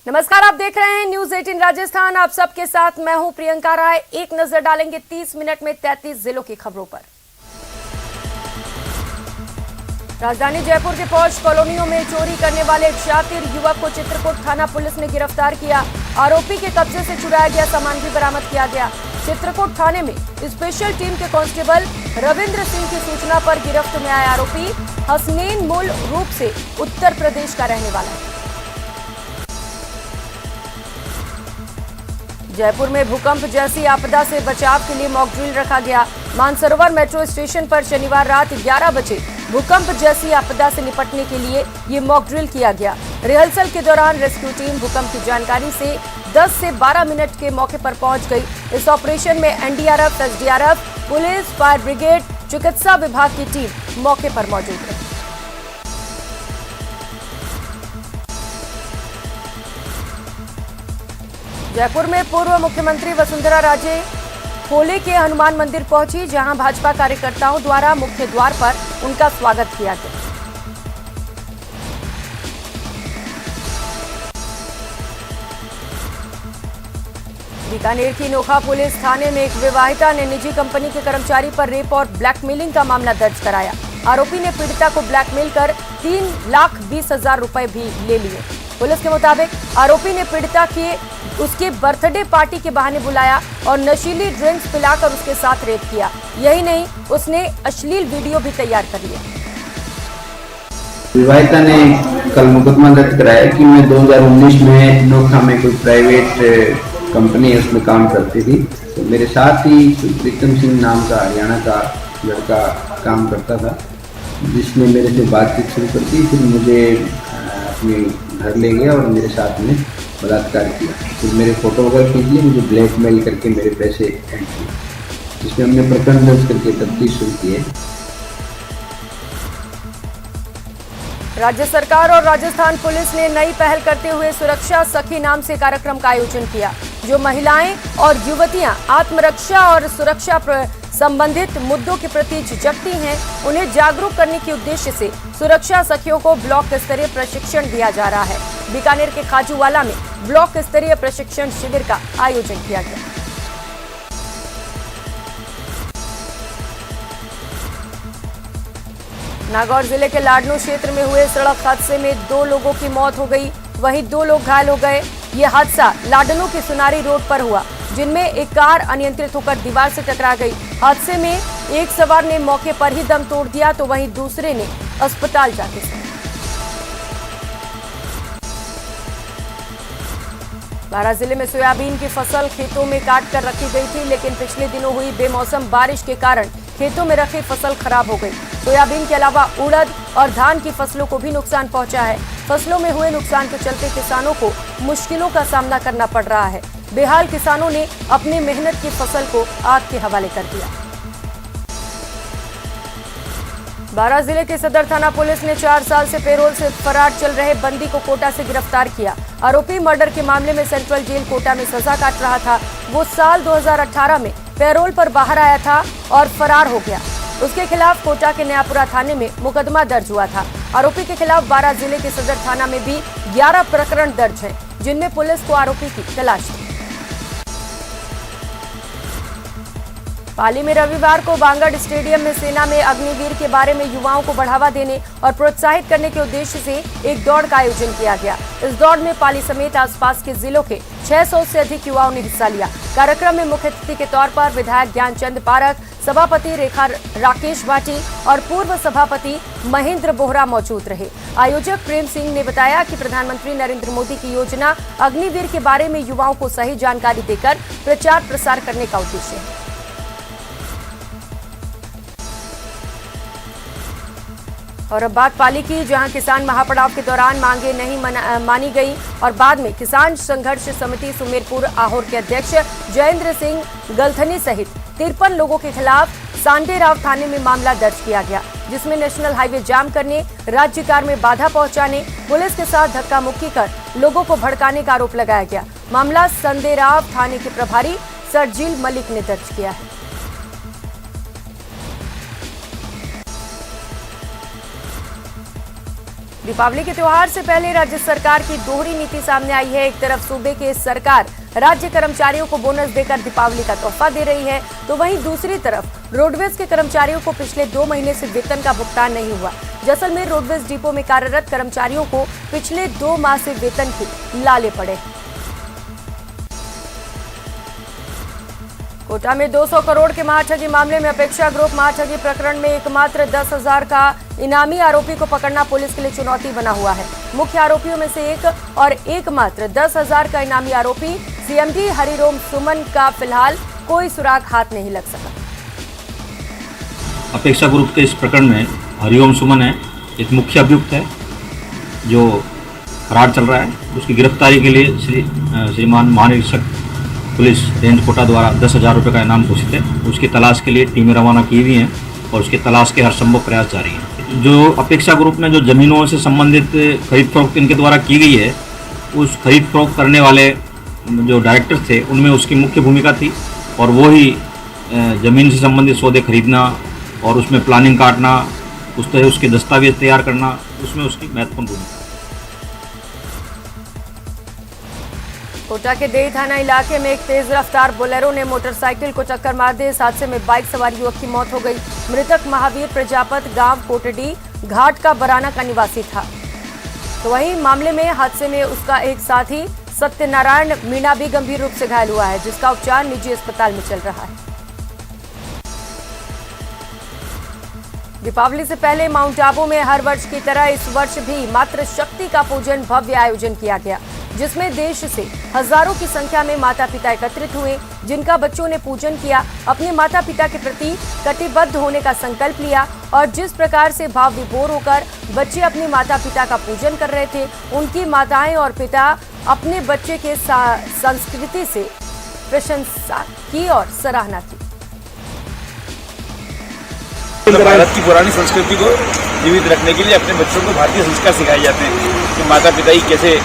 नमस्कार, आप देख रहे हैं न्यूज 18 राजस्थान। आप सबके साथ मैं हूं प्रियंका राय। एक नजर डालेंगे 30 मिनट में 33 जिलों की खबरों पर। राजधानी जयपुर के पॉश कॉलोनियों में चोरी करने वाले एक शातिर युवक को चित्रकूट थाना पुलिस ने गिरफ्तार किया। आरोपी के कब्जे से चुराया गया सामान भी बरामद किया गया। चित्रकूट थाने में स्पेशल टीम के कांस्टेबल रविंद्र सिंह की सूचना पर गिरफ्त में आया आरोपी हसनैन मूल रूप से उत्तर प्रदेश का रहने वाला है। जयपुर में भूकंप जैसी आपदा से बचाव के लिए मॉक ड्रिल रखा गया। मानसरोवर मेट्रो स्टेशन पर शनिवार रात 11 बजे भूकंप जैसी आपदा से निपटने के लिए ये मॉक ड्रिल किया गया। रिहर्सल के दौरान रेस्क्यू टीम भूकंप की जानकारी से 10 से 12 मिनट के मौके पर पहुंच गई। इस ऑपरेशन में NDRF, SDRF, police, fire brigade, चिकित्सा विभाग की टीम मौके पर मौजूद रही। जयपुर में पूर्व मुख्यमंत्री वसुंधरा राजे खोले के हनुमान मंदिर पहुंची, जहां भाजपा कार्यकर्ताओं द्वारा मुख्य द्वार पर उनका स्वागत किया गया। बीकानेर की नोखा पुलिस थाने में एक विवाहिता ने निजी कंपनी के कर्मचारी पर रेप और ब्लैकमेलिंग का मामला दर्ज कराया। आरोपी ने पीड़िता को ब्लैकमेल कर 3,20,000 रुपए भी ले लिए। पुलिस के मुताबिक आरोपी ने पीड़िता के उसके बर्थडे पार्टी के बहाने बुलाया और नशीली ड्रिंक्स पिलाकर उसके साथ रेप किया। यही नहीं, उसने अश्लील वीडियो भी तैयार कर लिया। विवाहिता ने कल मुकदमा दर्ज कराया कि मैं 2019 में नोखा में कोई प्राइवेट कंपनी है उसमें काम करती थी। तो मेरे साथ ही प्रीतम सिंह नाम का हरियाणा का लड़का काम करता था, जिसने मेरे से बातचीत शुरू कर दी। फिर मुझे अपने घर ले गया और मेरे साथ में बलात्कार किया। फिर मेरे फोटो वगैरह खींच लिए, मुझे ब्लैकमेल करके मेरे पैसे ऐंठ किए, जिसमें हमने प्रकरण दर्ज करके तफ्तीश शुरू की है। राज्य सरकार और राजस्थान पुलिस ने नई पहल करते हुए सुरक्षा सखी नाम से कार्यक्रम का आयोजन किया। जो महिलाएं और युवतियां आत्मरक्षा और सुरक्षा संबंधित मुद्दों के प्रति झिझकती हैं, उन्हें जागरूक करने के उद्देश्य से सुरक्षा सखियों को ब्लॉक स्तरीय प्रशिक्षण दिया जा रहा है। बीकानेर के खाजूवाला में ब्लॉक स्तरीय प्रशिक्षण शिविर का आयोजन किया गया। नागौर जिले के लाडनू क्षेत्र में हुए सड़क हादसे में 2 लोगों की मौत हो गई, वहीं 2 लोग घायल हो गए। ये हादसा लाडनू की सुनारी रोड पर हुआ, जिनमें एक कार अनियंत्रित होकर दीवार से टकरा गई। हादसे में एक सवार ने मौके पर ही दम तोड़ दिया, तो वहीं दूसरे ने अस्पताल जाके सही। बारां जिले में सोयाबीन की फसल खेतों में काट कर रखी गई थी, लेकिन पिछले दिनों हुई बेमौसम बारिश के कारण खेतों में रखी फसल खराब हो गई। सोयाबीन के अलावा उड़द और धान की फसलों को भी नुकसान पहुंचा है। फसलों में हुए नुकसान के चलते किसानों को मुश्किलों का सामना करना पड़ रहा है। बेहाल किसानों ने अपनी मेहनत की फसल को आग के हवाले कर दिया। बारां जिले के सदर थाना पुलिस ने 4 साल से पैरोल से फरार चल रहे बंदी को कोटा से गिरफ्तार किया। आरोपी मर्डर के मामले में सेंट्रल जेल कोटा में सजा काट रहा था। वो साल 2018 में पैरोल पर बाहर आया था और फरार हो गया। उसके खिलाफ कोटा के नयापुरा थाने में मुकदमा दर्ज हुआ था। आरोपी के खिलाफ बारां जिले के सदर थाना में भी 11 प्रकरण दर्ज हैं, जिनमें पुलिस को आरोपी की तलाश थी। पाली में रविवार को बांगड़ स्टेडियम में सेना में अग्निवीर के बारे में युवाओं को बढ़ावा देने और प्रोत्साहित करने के उद्देश्य से एक दौड़ का आयोजन किया गया। इस दौड़ में पाली समेत आसपास के जिलों के 600 से अधिक युवाओं ने हिस्सा लिया। कार्यक्रम में मुख्य अतिथि के तौर पर विधायक ज्ञानचंद पारख, सभापति रेखा राकेश भाटी और पूर्व सभापति महेंद्र बोहरा मौजूद रहे। आयोजक प्रेम सिंह ने बताया कि प्रधानमंत्री नरेंद्र मोदी की योजना अग्निवीर के बारे में युवाओं को सही जानकारी देकर प्रचार प्रसार करने का उद्देश्य है। और अब बात पाली की, जहां किसान महापड़ाव के दौरान मांगे नहीं मानी गई और बाद में किसान संघर्ष समिति सुमेरपुर आहोर के अध्यक्ष जयेंद्र सिंह गलथनी सहित 53 लोगों के खिलाफ सांडेराव थाने में मामला दर्ज किया गया, जिसमें नेशनल हाईवे जाम करने, राज्य कार में बाधा पहुंचाने, पुलिस के साथ धक्का मुक्की कर लोगों को भड़काने का आरोप लगाया गया। मामला सांडेराव थाने के प्रभारी सरजील मलिक ने दर्ज किया है। दीपावली के त्योहार से पहले राज्य सरकार की दोहरी नीति सामने आई है। एक तरफ सूबे की सरकार राज्य कर्मचारियों को बोनस देकर दीपावली का तोहफा दे रही है, तो वहीं दूसरी तरफ रोडवेज के कर्मचारियों को पिछले 2 महीने से वेतन का भुगतान नहीं हुआ। जैसलमेर रोडवेज डिपो में कार्यरत कर्मचारियों को पिछले 2 माह से वेतन के लाले पड़े। कोटा में 200 करोड़ के महाठगी मामले में अपेक्षा ग्रुप महाठगी प्रकरण में एकमात्र 10,000 का इनामी आरोपी को पकड़ना पुलिस के लिए चुनौती बना हुआ है। मुख्य आरोपियों में से एक और एकमात्र 10,000 का इनामी आरोपी सीएमडी हरिओम सुमन का फिलहाल कोई सुराग हाथ नहीं लग सका। अपेक्षा ग्रुप के इस प्रकरण में हरिओम सुमन है, एक मुख्य अभियुक्त है जो फरार चल रहा है। उसकी गिरफ्तारी के लिए श्रीमान महानिरीक्षक पुलिस रेंज कोटा द्वारा 10,000 रुपये का इनाम घोषित है। उसकी तलाश के लिए टीमें रवाना की हुई हैं और उसकी तलाश के हर संभव प्रयास जारी हैं। जो अपेक्षा ग्रुप में जो जमीनों से संबंधित खरीद फरोख्त इनके द्वारा की गई है, उस खरीद फरोख्त करने वाले जो डायरेक्टर थे उनमें उसकी मुख्य भूमिका थी और वो ही ज़मीन से संबंधित सौदे खरीदना और उसमें प्लानिंग काटना, उस तरह उसके दस्तावेज तैयार करना, उसमें उसकी महत्वपूर्ण भूमिका। कोटा के देई थाना इलाके में एक तेज रफ्तार बोलेरो ने मोटरसाइकिल को टक्कर मार दी। इस हादसे में बाइक सवार युवक की मौत हो गई। मृतक महावीर प्रजापत गांव कोटडी घाट का बराना का निवासी था। तो वहीं मामले में हादसे में उसका एक साथी सत्यनारायण मीणा भी गंभीर रूप से घायल हुआ है, जिसका उपचार निजी अस्पताल में चल रहा है। दीपावली से पहले माउंट आबू में हर वर्ष की तरह इस वर्ष भी मातृ शक्ति का पूजन भव्य आयोजन किया गया, जिसमें देश से हजारों की संख्या में माता पिता एकत्रित हुए, जिनका बच्चों ने पूजन किया, अपने माता पिता के प्रति कटिबद्ध होने का संकल्प लिया और जिस प्रकार से भाव विभोर होकर बच्चे अपने माता पिता का पूजन कर रहे थे, उनकी माताएं और पिता अपने बच्चे के संस्कृति से प्रशंसा की और सराहना की। भारत की पुरानी संस्कृति को जीवित रखने के लिए अपने बच्चों को भारतीय संस्कार सिखाए जाते हैं कि माता पिता की कैसे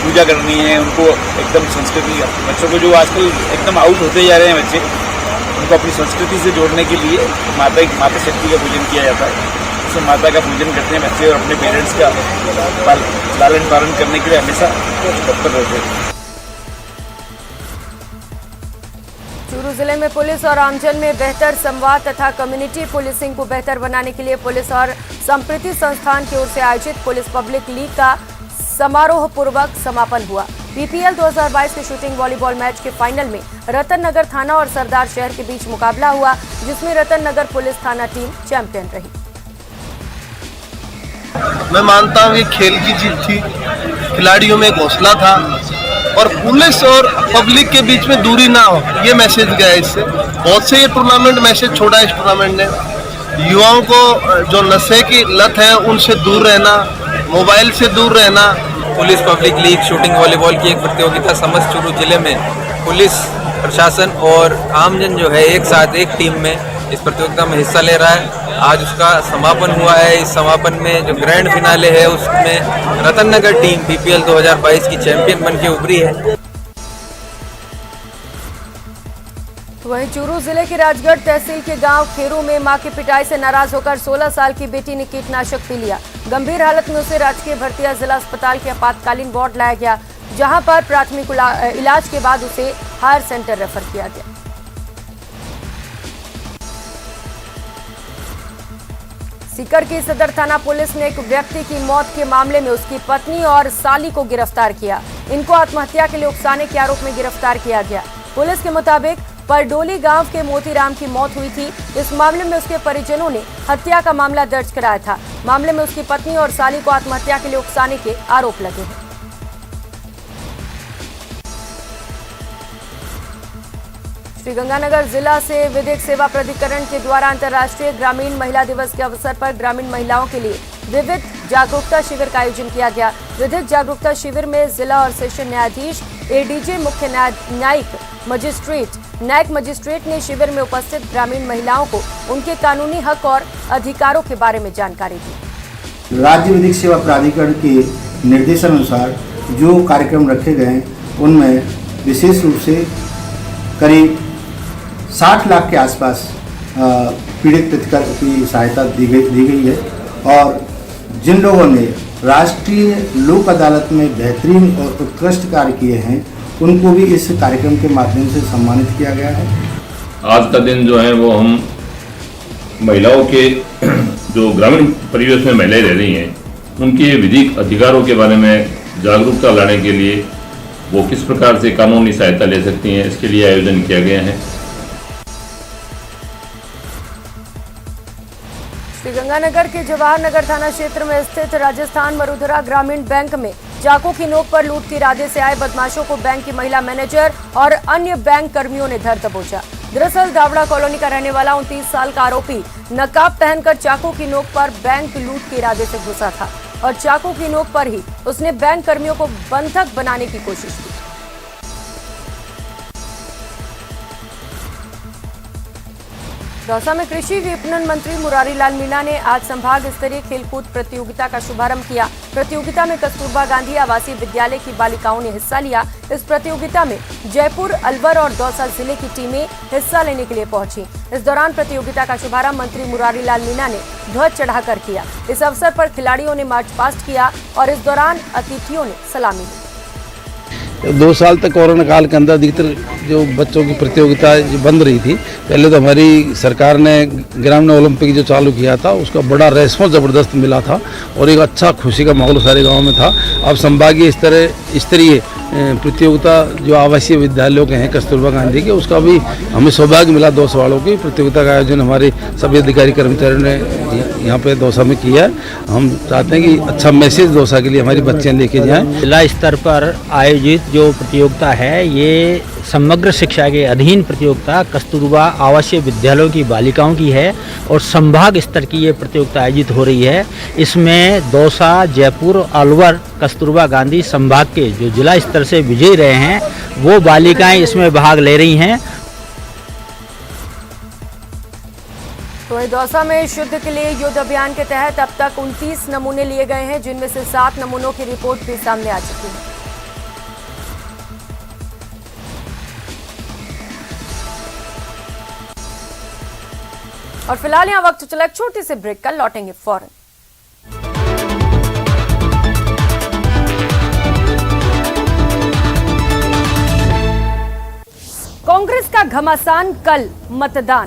पूजा करनी है, उनको एकदम संस्कृति, बच्चों को जो आजकल एकदम आउट होते जा रहे हैं बच्चे, उनको अपनी संस्कृति से जोड़ने के लिए माता शक्ति का पूजन किया जाता है। इससे माता का पूजन करते हैं बच्चे और अपने पेरेंट्स का लालन पालन करने के लिए हमेशा तत्पर रहते हैं। चूरू जिले में पुलिस और आमजन में बेहतर संवाद तथा कम्युनिटी पुलिसिंग को बेहतर बनाने के लिए पुलिस और संप्रीति संस्थान की ओर से आयोजित पुलिस पब्लिक लीग का समारोह पूर्वक समापन हुआ। पीपीएल 2022 के शूटिंग वॉलीबॉल मैच के फाइनल में रतन नगर थाना और सरदार शहर के बीच मुकाबला हुआ, जिसमें रतन नगर पुलिस थाना टीम चैंपियन रही। मैं मानता हूँ कि खेल की जीत थी, खिलाड़ियों में एक हौसला था और पुलिस और पब्लिक के बीच में दूरी ना हो, ये मैसेज गया इससे। बहुत से ये टूर्नामेंट मैसेज छोड़ा इस टूर्नामेंट ने। युवाओं को जो नशे की लत है उनसे दूर रहना, मोबाइल से दूर रहना। Police public league shooting volleyball की एक प्रतियोगिता समस्त चूरू जिले में पुलिस प्रशासन और आमजन जो है एक साथ एक टीम में इस प्रतियोगिता में हिस्सा ले रहा है। आज उसका समापन हुआ है। इस समापन में जो ग्रैंड फिनाले है उसमें रतन नगर टीम पीपीएल 2022 की चैंपियन बनके उभरी है। वहीं चूरू जिले के राजगढ़ तहसील के गांव खेरू में मां की पिटाई से नाराज होकर 16 साल की बेटी ने कीटनाशक पी लिया। गंभीर हालत में उसे राजकीय भर्तिया जिला अस्पताल के आपातकालीन वार्ड लाया गया, जहां पर प्राथमिक इलाज के बाद उसे हायर सेंटर रेफर किया गया। सीकर की सदर थाना पुलिस ने एक व्यक्ति की मौत के मामले में उसकी पत्नी और साली को गिरफ्तार किया। इनको आत्महत्या के लिए उकसाने के आरोप में गिरफ्तार किया गया। पुलिस के मुताबिक परडोली गांव के मोतीराम की मौत हुई थी। इस मामले में उसके परिजनों ने हत्या का मामला दर्ज कराया था। मामले में उसकी पत्नी और साली को आत्महत्या के लिए उकसाने के आरोप लगे हैं। श्रीगंगानगर जिला से विधिक सेवा प्राधिकरण के द्वारा अंतर्राष्ट्रीय ग्रामीण महिला दिवस के अवसर पर ग्रामीण महिलाओं के लिए विविध जागरूकता शिविर का आयोजन किया गया। विधिक जागरूकता शिविर में जिला और सेशन न्यायाधीश, एडीजे, मुख्य न्यायिक मजिस्ट्रेट ने शिविर में उपस्थित ग्रामीण महिलाओं को उनके कानूनी हक और अधिकारों के बारे में जानकारी दी। राज्य विधिक सेवा प्राधिकरण के निर्देशानुसार जो कार्यक्रम रखे गए हैं उनमें विशेष रूप से करीब 60 लाख के आसपास पीड़ित प्रतिकर की सहायता दी गई है और जिन लोगों ने राष्ट्रीय लोक अदालत में बेहतरीन और उत्कृष्ट कार्य किए हैं, उनको भी इस कार्यक्रम के माध्यम से सम्मानित किया गया है। आज का दिन जो है वो हम महिलाओं के जो ग्रामीण परिवेश में महिलाएं रह रही हैं उनके विधिक अधिकारों के बारे में जागरूकता लाने के लिए वो किस प्रकार से कानूनी सहायता ले सकती हैं, इसके लिए आयोजन किया गया है। श्रीगंगानगर के जवाहर नगर थाना क्षेत्र में स्थित राजस्थान वसुंधरा ग्रामीण बैंक में चाकू की नोक पर लूट के इरादे से आए बदमाशों को बैंक की महिला मैनेजर और अन्य बैंक कर्मियों ने धर दबोचा। दरअसल दावड़ा कॉलोनी का रहने वाला 29 साल का आरोपी नकाब पहनकर चाकू की नोक पर बैंक लूट के इरादे से घुसा था और चाकू की नोक पर ही उसने बैंक कर्मियों को बंधक बनाने की कोशिश की। दौसा में कृषि विपणन मंत्री मुरारी लाल मीणा ने आज संभाग स्तरीय खेलकूद प्रतियोगिता का शुभारंभ किया। प्रतियोगिता में कस्तूरबा गांधी आवासीय विद्यालय की बालिकाओं ने हिस्सा लिया। इस प्रतियोगिता में जयपुर, अलवर और दौसा जिले की टीमें हिस्सा लेने के लिए पहुंची। इस दौरान प्रतियोगिता का शुभारंभ मंत्री मुरारी लाल मीणा ने ध्वज चढ़ाकर किया। इस अवसर पर खिलाड़ियों ने मार्च पास्ट किया और इस दौरान अतिथियों ने सलामी ली। 2 साल तक कोरोना काल के अंदर अधिकतर जो बच्चों की प्रतियोगिता बंद रही थी। पहले तो हमारी सरकार ने ग्रामीण ओलंपिक जो चालू किया था उसका बड़ा रेस्पॉन्स ज़बरदस्त मिला था और एक अच्छा खुशी का माहौल सारे गांव में था। अब संभागीय स्तरीय प्रतियोगिता जो आवासीय विद्यालयों के हैं कस्तूरबा गांधी के, उसका भी हमें सौभाग्य मिला। दौसा वालों की प्रतियोगिता का आयोजन हमारे सभी अधिकारी कर्मचारियों ने यहाँ पे दौसा में किया है। हम चाहते हैं कि अच्छा मैसेज दौसा के लिए हमारी बच्चियाँ लेके जाएं। जिला स्तर पर आयोजित जो प्रतियोगिता है ये समग्र शिक्षा के अधीन प्रतियोगिता कस्तूरबा आवासीय विद्यालयों की बालिकाओं की है और संभाग स्तर की ये प्रतियोगिता आयोजित हो रही है। इसमें दौसा, जयपुर, अलवर, कस्तूरबा गांधी संभाग के जो जिला स्तर से विजयी रहे हैं वो बालिकाएं इसमें भाग ले रही हैं। तो दौसा में शुद्ध के लिए युद्ध अभियान के तहत अब तक 29 नमूने लिए गए हैं, जिनमें से 7 नमूनों की रिपोर्ट भी सामने आ चुकी है। और फिलहाल यहाँ वक्त चला एक छोटी सी ब्रेक का, लौटेंगे फौरन। कांग्रेस का घमासान, कल मतदान।